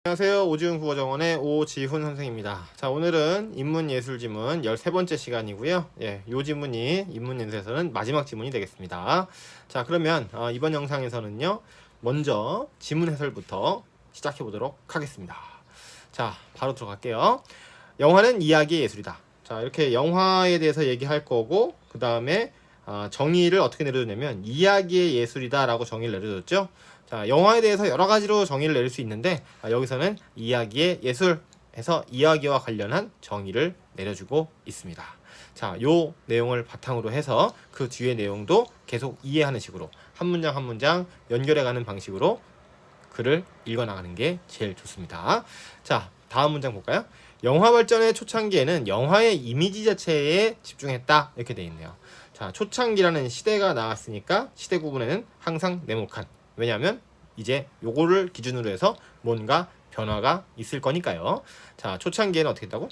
안녕하세요. 오지훈 국어정원의 오지훈 선생입니다. 자, 오늘은 인문예술지문 13번째 시간이고요. 요 지문이 인문예술에서는 마지막 지문이 되겠습니다. 자, 그러면 이번 영상에서는요, 먼저 지문 해설부터 시작해 보도록 하겠습니다. 자, 바로 들어갈게요. 영화는 이야기의 예술이다. 자, 이렇게 영화에 대해서 얘기할 거고, 그 다음에 정의를 어떻게 내려줬냐면 이야기의 예술이다 라고 정의를 내려줬죠. 자, 영화에 대해서 여러 가지로 정의를 내릴 수 있는데 여기서는 이야기의 예술에서 이야기와 관련한 정의를 내려주고 있습니다. 자, 요 내용을 바탕으로 해서 그 뒤의 내용도 계속 이해하는 식으로 한 문장 한 문장 연결해가는 방식으로 글을 읽어나가는 게 제일 좋습니다. 자, 다음 문장 볼까요? 영화 발전의 초창기에는 영화의 이미지 자체에 집중했다 이렇게 돼 있네요. 자, 초창기라는 시대가 나왔으니까 시대 구분에는 항상 네모칸. 왜냐하면 이제 요거를 기준으로 해서 뭔가 변화가 있을 거니까요. 자, 초창기에는 어떻게 했다고?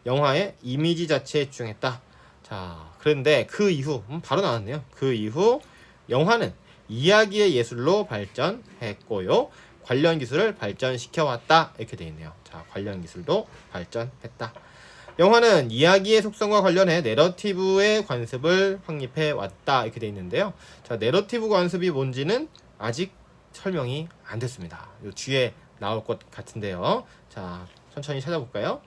영화의 이미지 자체에 집중했다. 자, 그런데 그 이후 바로 나왔네요. 그 이후 영화는 이야기의 예술로 발전했고요. 관련 기술을 발전시켜 왔다. 이렇게 돼 있네요. 자, 관련 기술도 발전했다. 영화는 이야기의 속성과 관련해 내러티브의 관습을 확립해 왔다. 이렇게 돼 있는데요. 자, 내러티브 관습이 뭔지는 아직 설명이 안 됐습니다. 요 뒤에 나올 것 같은데요. 자, 천천히 찾아볼까요?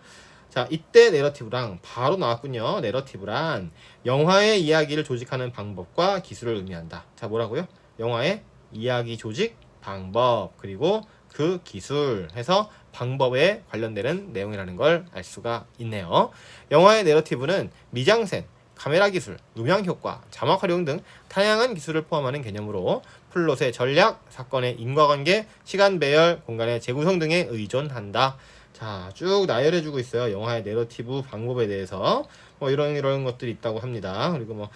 자, 이때 내러티브랑 바로 나왔군요. 내러티브란 영화의 이야기를 조직하는 방법과 기술을 의미한다. 자, 뭐라고요? 영화의 이야기 조직, 방법, 그리고 그 기술 해서 방법에 관련되는 내용이라는 걸 알 수가 있네요. 영화의 내러티브는 미장센, 카메라 기술, 음향 효과, 자막 활용 등 다양한 기술을 포함하는 개념으로 플롯의 전략, 사건의 인과관계, 시간 배열, 공간의 재구성 등에 의존한다. 자, 쭉 나열해주고 있어요. 영화의 내러티브 방법에 대해서 이런 것들이 있다고 합니다. 그리고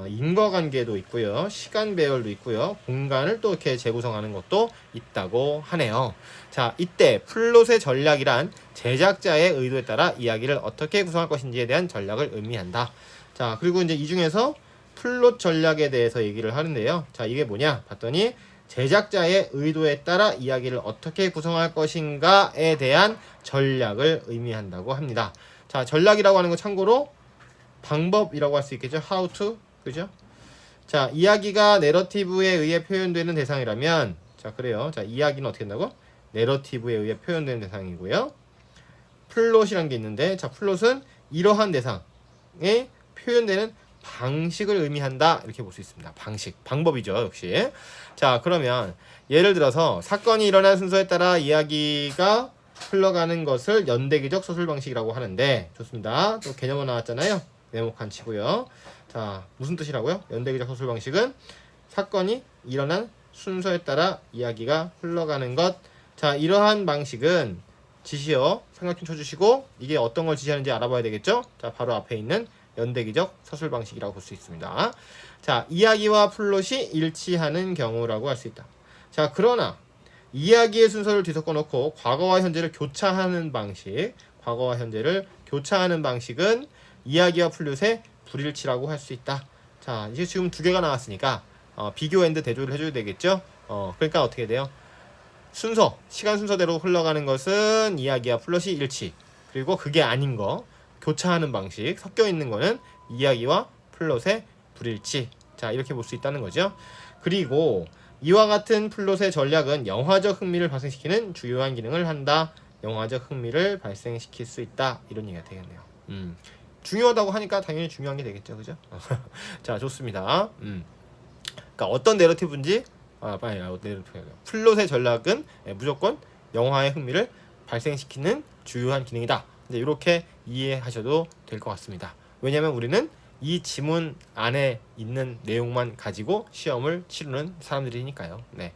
인과관계도 있고요, 시간 배열도 있고요, 공간을 또 이렇게 재구성하는 것도 있다고 하네요. 자, 이때 플롯의 전략이란 제작자의 의도에 따라 이야기를 어떻게 구성할 것인지에 대한 전략을 의미한다. 자, 그리고 이제 이 중에서 플롯 전략에 대해서 얘기를 하는데요. 자, 이게 뭐냐 봤더니 제작자의 의도에 따라 이야기를 어떻게 구성할 것인가에 대한 전략을 의미한다고 합니다. 자, 전략이라고 하는 거 참고로 방법이라고 할 수 있겠죠. How to, 그죠? 자, 이야기가 내러티브에 의해 표현되는 대상이라면, 자, 그래요. 자, 이야기는 어떻게 된다고? 내러티브에 의해 표현되는 대상이고요. 플롯이란 게 있는데, 자, 플롯은 이러한 대상에 표현되는 방식을 의미한다. 이렇게 볼 수 있습니다. 방식, 방법이죠, 역시. 자, 그러면 예를 들어서 사건이 일어난 순서에 따라 이야기가 흘러가는 것을 연대기적 서술 방식이라고 하는데, 좋습니다. 또 개념은 나왔잖아요. 네모칸 치고요. 자, 무슨 뜻이라고요? 연대기적 서술 방식은 사건이 일어난 순서에 따라 이야기가 흘러가는 것. 자, 이러한 방식은 지시어 삼각형 쳐주시고 이게 어떤 걸 지시하는지 알아봐야 되겠죠? 자, 바로 앞에 있는 연대기적 서술 방식이라고 볼 수 있습니다. 자, 이야기와 플롯이 일치하는 경우라고 할 수 있다. 자, 그러나 이야기의 순서를 뒤섞어 놓고 과거와 현재를 교차하는 방식, 과거와 현재를 교차하는 방식은 이야기와 플롯의 불일치라고 할 수 있다. 자, 이제 지금 두 개가 나왔으니까 비교 앤드 대조를 해줘야 되겠죠? 그러니까 어떻게 돼요? 순서, 시간 순서대로 흘러가는 것은 이야기와 플롯이 일치, 그리고 그게 아닌 거, 교차하는 방식, 섞여 있는 거는 이야기와 플롯의 불일치. 자, 이렇게 볼 수 있다는 거죠. 그리고 이와 같은 플롯의 전략은 영화적 흥미를 발생시키는 주요한 기능을 한다. 영화적 흥미를 발생시킬 수 있다. 이런 얘기가 되겠네요. 중요하다고 하니까 당연히 중요한 게 되겠죠, 그죠? 자, 좋습니다. 그러니까 어떤 내러티브인지 플롯의 전략은 무조건 영화의 흥미를 발생시키는 주요한 기능이다. 이렇게 이해하셔도 될 것 같습니다. 왜냐하면 우리는 이 지문 안에 있는 내용만 가지고 시험을 치르는 사람들이니까요. 네.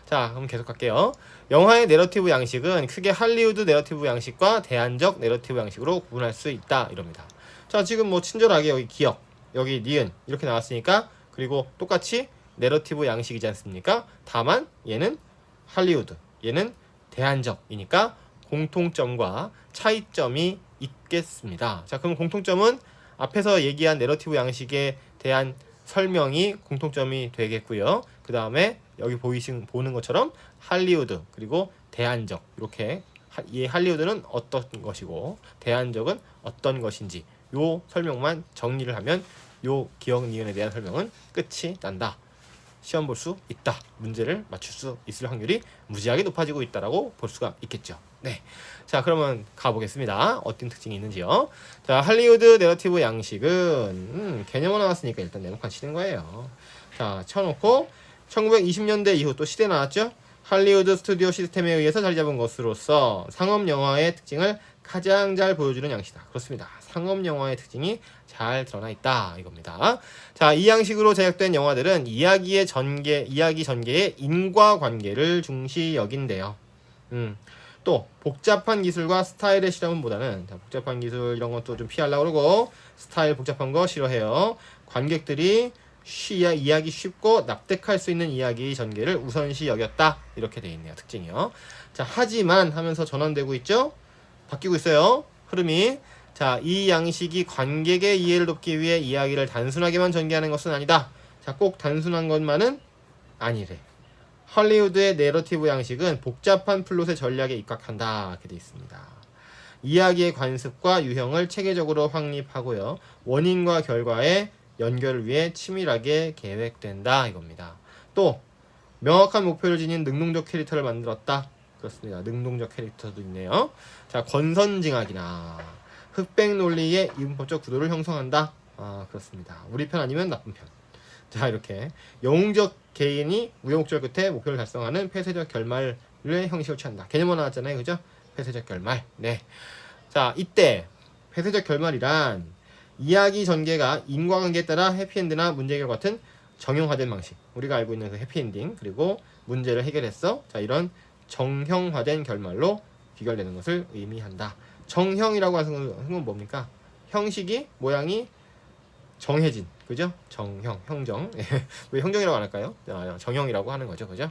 자, 그럼 계속 갈게요. 영화의 내러티브 양식은 크게 할리우드 내러티브 양식과 대안적 내러티브 양식으로 구분할 수 있다. 이럽니다. 자, 지금 친절하게 여기 기억, 여기 니은 이렇게 나왔으니까, 그리고 똑같이 내러티브 양식이지 않습니까? 다만 얘는 할리우드, 얘는 대안적이니까 공통점과 차이점이 있겠습니다. 자, 그럼 공통점은 앞에서 얘기한 내러티브 양식에 대한 설명이 공통점이 되겠고요. 그 다음에 여기 보는 것처럼 할리우드 그리고 대안적 이렇게 이 할리우드는 어떤 것이고 대안적은 어떤 것인지 요 설명만 정리를 하면 요 기억 니은에 대한 설명은 끝이 난다. 시험 볼 수 있다. 문제를 맞출 수 있을 확률이 무지하게 높아지고 있다라고 볼 수가 있겠죠. 네. 자, 그러면 가보겠습니다. 어떤 특징이 있는지요. 자, 할리우드 내러티브 양식은 개념은 나왔으니까 일단 내놓고 치는 거예요. 자, 쳐놓고 1920년대 이후 또 시대 나왔죠. 할리우드 스튜디오 시스템에 의해서 자리 잡은 것으로서 상업 영화의 특징을 가장 잘 보여주는 양식이다. 그렇습니다. 상업 영화의 특징이 잘 드러나 있다 이겁니다. 자, 이 양식으로 제작된 영화들은 이야기 전개의 인과관계를 중시 여긴대요. 또 복잡한 기술과 스타일의 실험보다는 복잡한 기술 이런 것도 좀 피하려고 그러고 스타일 복잡한 거 싫어해요. 관객들이 이해하기 쉽고 납득할 수 있는 이야기 전개를 우선시 여겼다. 이렇게 돼 있네요. 특징이요. 자, 하지만 하면서 전환되고 있죠. 바뀌고 있어요. 흐름이. 자, 이 양식이 관객의 이해를 돕기 위해 이야기를 단순하게만 전개하는 것은 아니다. 자, 꼭 단순한 것만은 아니래. 할리우드의 내러티브 양식은 복잡한 플롯의 전략에 입각한다. 이렇게 돼 있습니다. 이야기의 관습과 유형을 체계적으로 확립하고요. 원인과 결과의 연결을 위해 치밀하게 계획된다. 이겁니다. 또 명확한 목표를 지닌 능동적 캐릭터를 만들었다. 그렇습니다. 능동적 캐릭터도 있네요. 자, 권선징악이나 흑백 논리의 이분법적 구도를 형성한다. 아, 그렇습니다. 우리 편 아니면 나쁜 편. 자, 이렇게 영웅적 개인이 우여곡절 끝에 목표를 달성하는 폐쇄적 결말의 형식을 취한다. 개념은 나왔잖아요. 그죠? 폐쇄적 결말. 네. 자, 이때 폐쇄적 결말이란 이야기 전개가 인과관계에 따라 해피엔드나 문제 해결 같은 정형화된 방식. 우리가 알고 있는 그 해피엔딩 그리고 문제를 해결했어. 자, 이런 정형화된 결말로 귀결되는 것을 의미한다. 정형이라고 하는 건 뭡니까? 형식이 모양이 정해진, 그죠? 정형, 형정. 왜 형정이라고 안 할까요? 정형이라고 하는 거죠, 그죠?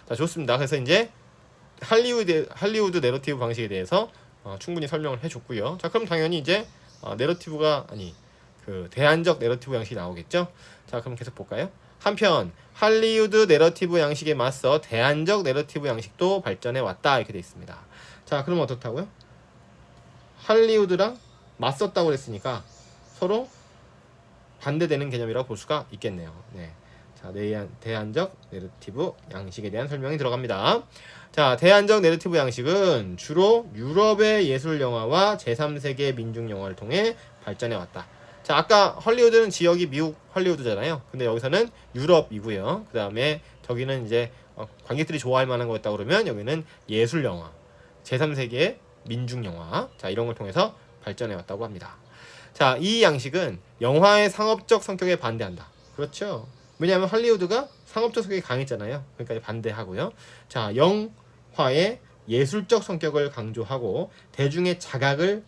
자, 좋습니다. 그래서 이제 할리우드 내러티브 방식에 대해서 충분히 설명을 해줬고요. 자, 그럼 당연히 이제 내러티브가 아니 그 대안적 내러티브 양식이 나오겠죠. 자, 그럼 계속 볼까요? 한편 할리우드 내러티브 양식에 맞서 대안적 내러티브 양식도 발전해 왔다 이렇게 돼 있습니다. 자, 그럼 어떻다고요? 할리우드랑 맞섰다고 그랬으니까 서로 반대되는 개념이라고 볼 수가 있겠네요. 네. 자, 대안적 내러티브 양식에 대한 설명이 들어갑니다. 자, 대안적 내러티브 양식은 주로 유럽의 예술 영화와 제3세계 민중 영화를 통해 발전해 왔다. 자, 아까 헐리우드는 지역이 미국 헐리우드잖아요. 근데 여기서는 유럽이고요. 그 다음에 저기는 이제 관객들이 좋아할 만한 거였다 그러면 여기는 예술 영화, 제3세계 민중 영화, 자, 이런 걸 통해서 발전해 왔다고 합니다. 자, 이 양식은 영화의 상업적 성격에 반대한다. 그렇죠. 왜냐하면 할리우드가 상업적 성격이 강했잖아요. 그러니까 반대하고요. 자, 영화의 예술적 성격을 강조하고 대중의 자각을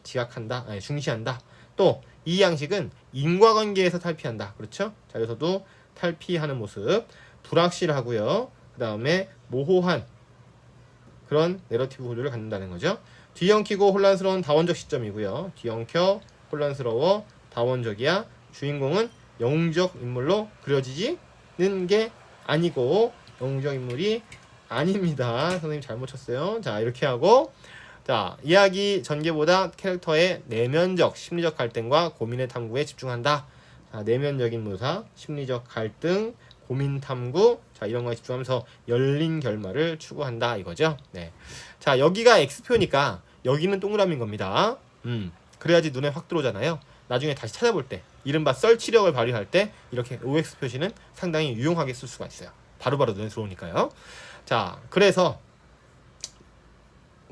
중시한다. 또 이 양식은 인과관계에서 탈피한다. 그렇죠? 자, 여기서도 탈피하는 모습, 불확실하고요. 그 다음에 모호한 그런 내러티브 구조를 갖는다는 거죠. 뒤엉키고 혼란스러운 다원적 시점이고요. 뒤엉켜 혼란스러워 다원적이야. 주인공은 영웅적 인물로 그려지지는 게 아니고 영웅적 인물이 아닙니다. 선생님 잘못 쳤어요. 자, 이렇게 하고 자, 이야기 전개보다 캐릭터의 내면적 심리적 갈등과 고민의 탐구에 집중한다. 자, 내면적인 묘사, 심리적 갈등, 고민 탐구, 자, 이런 거에 집중하면서 열린 결말을 추구한다 이거죠. 네. 자, 여기가 X표니까 여기는 동그라미인 겁니다. 그래야지 눈에 확 들어오잖아요. 나중에 다시 찾아볼 때, 이른바 설치력을 발휘할 때 이렇게 OX 표시는 상당히 유용하게 쓸 수가 있어요. 바로바로 눈에 들어오니까요. 자, 그래서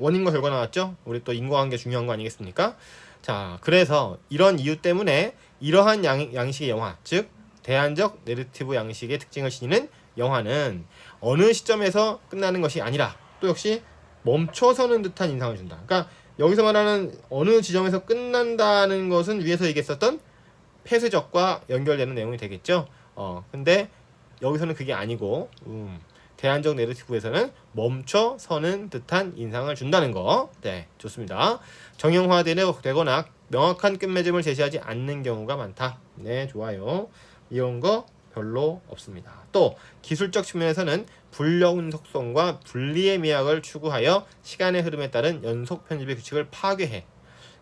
원인과 결과 나왔죠? 우리 또 인과관계 중요한 거 아니겠습니까? 자, 그래서 이런 이유 때문에 이러한 양식의 영화, 즉 대안적 내러티브 양식의 특징을 지니는 영화는 어느 시점에서 끝나는 것이 아니라 또 역시 멈춰서는 듯한 인상을 준다. 그러니까 여기서 말하는 어느 지점에서 끝난다는 것은 위에서 얘기했었던 폐쇄적과 연결되는 내용이 되겠죠. 근데 여기서는 그게 아니고 대안적 내러티브에서는 멈춰서는 듯한 인상을 준다는 거. 네, 좋습니다. 정형화되거나 명확한 끝맺음을 제시하지 않는 경우가 많다. 네, 좋아요. 이런 거 별로 없습니다. 또 기술적 측면에서는 불연속성과 분리의 미학을 추구하여 시간의 흐름에 따른 연속 편집의 규칙을 파괴해.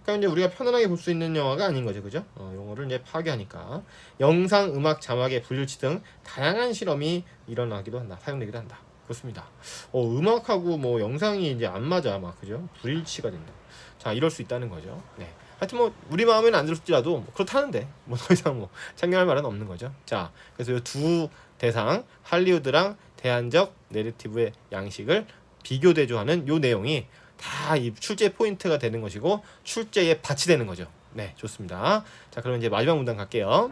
그러니까 이제 우리가 편안하게 볼 수 있는 영화가 아닌 거죠, 그죠? 용어를 이제 파괴하니까 영상, 음악, 자막의 불일치 등 다양한 실험이 일어나기도 한다, 사용되기도 한다. 그렇습니다. 음악하고 뭐 영상이 이제 안 맞아, 막 그죠? 불일치가 된다. 자, 이럴 수 있다는 거죠. 네. 하여튼 뭐 우리 마음에는 안 들을지라도 뭐 그렇다는데 뭐 더 이상 뭐 참견할 말은 없는 거죠. 자, 그래서 이 두 대상 할리우드랑 대안적 내러티브의 양식을 비교 대조하는 요 내용이 다 이 출제 포인트가 되는 것이고 출제에 밭이 되는 거죠. 네, 좋습니다. 자, 그럼 이제 마지막 문단 갈게요.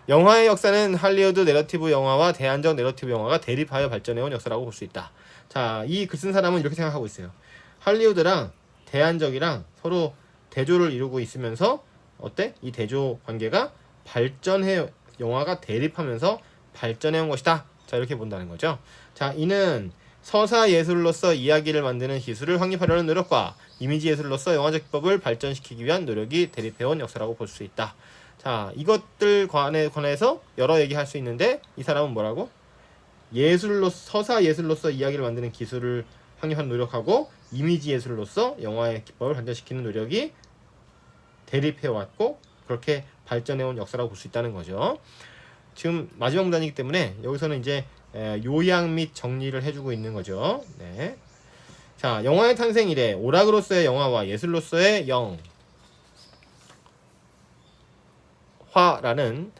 영화의 역사는 할리우드 내러티브 영화와 대안적 내러티브 영화가 대립하여 발전해온 역사라고 볼 수 있다. 자, 이 글 쓴 사람은 이렇게 생각하고 있어요. 할리우드랑 대안적이랑 서로 대조를 이루고 있으면서 어때? 이 대조 관계가 발전해 영화가 대립하면서 발전해온 것이다. 자, 이렇게 본다는 거죠. 자, 이는 서사 예술로서 이야기를 만드는 기술을 확립하려는 노력과 이미지 예술로서 영화적 기법을 발전시키기 위한 노력이 대립해온 역사라고 볼 수 있다. 자, 이것들 관해서 여러 얘기할 수 있는데 이 사람은 뭐라고? 서사 예술로서 이야기를 만드는 기술을 확립하는 노력하고 이미지 예술로서 영화의 기법을 발전시키는 노력이 대립해왔고 그렇게 발전해온 역사라고 볼 수 있다는 거죠. 지금 마지막 문단이기 때문에 여기서는 이제 요약 및 정리를 해주고 있는 거죠. 네. 자, 영화의 탄생 이래 오락으로서의 영화와 예술로서의 영화라는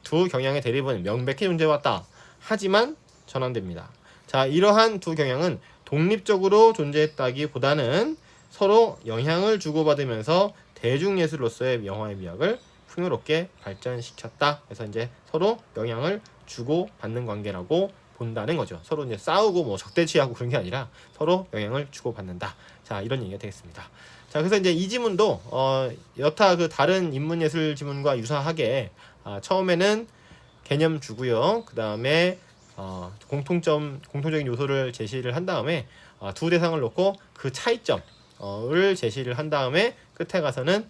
두 경향의 대립은 명백히 존재해왔다. 하지만 전환됩니다. 자, 이러한 두 경향은 독립적으로 존재했다기보다는 서로 영향을 주고받으면서 대중예술로서의 영화의 미학을 풍요롭게 발전시켰다. 그래서 이제 서로 영향을 주고받는 관계라고 본다는 거죠. 서로 이제 싸우고 뭐 적대치하고 그런 게 아니라 서로 영향을 주고받는다. 자, 이런 얘기가 되겠습니다. 자, 그래서 이제 이 지문도 여타 그 다른 인문예술 지문과 유사하게 처음에는 개념 주고요. 그 다음에 공통적인 요소를 제시를 한 다음에 두 대상을 놓고 그 차이점을 제시를 한 다음에 끝에 가서는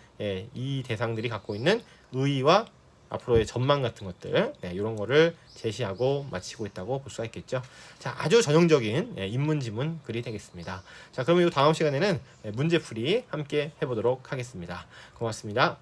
이 대상들이 갖고 있는 의의와 앞으로의 전망 같은 것들 이런 거를 제시하고 마치고 있다고 볼 수가 있겠죠. 자, 아주 전형적인 인문지문 글이 되겠습니다. 자, 그러면 이 다음 시간에는 문제풀이 함께 해보도록 하겠습니다. 고맙습니다.